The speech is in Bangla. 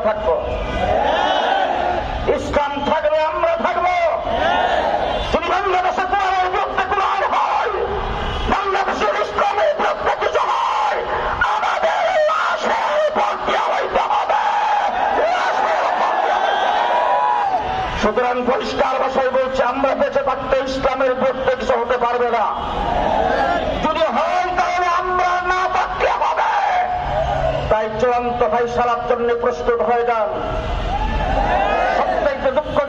থাকবো, ইসলাম থাকবে আমরা থাকবো। যদি বাংলাদেশে কোরআনের বিরুদ্ধে কোরআন হয়, বাংলাদেশের ইসলামের বিরুদ্ধে কিছু হয়, আমাদের লাশের উপর দেওয়া হইতে হবে। সুতরাং পরিষ্কার ভাষায় বলছে, আমরা বেঁচে থাকতে ইসলামের বিরুদ্ধে কিছু হতে পারবে না। যদি হয় তাহলে আমরা না থাকলে হবে। তাই চূড়ান্ত ফাইসালার জন্য প্রস্তুত হয়ে যান।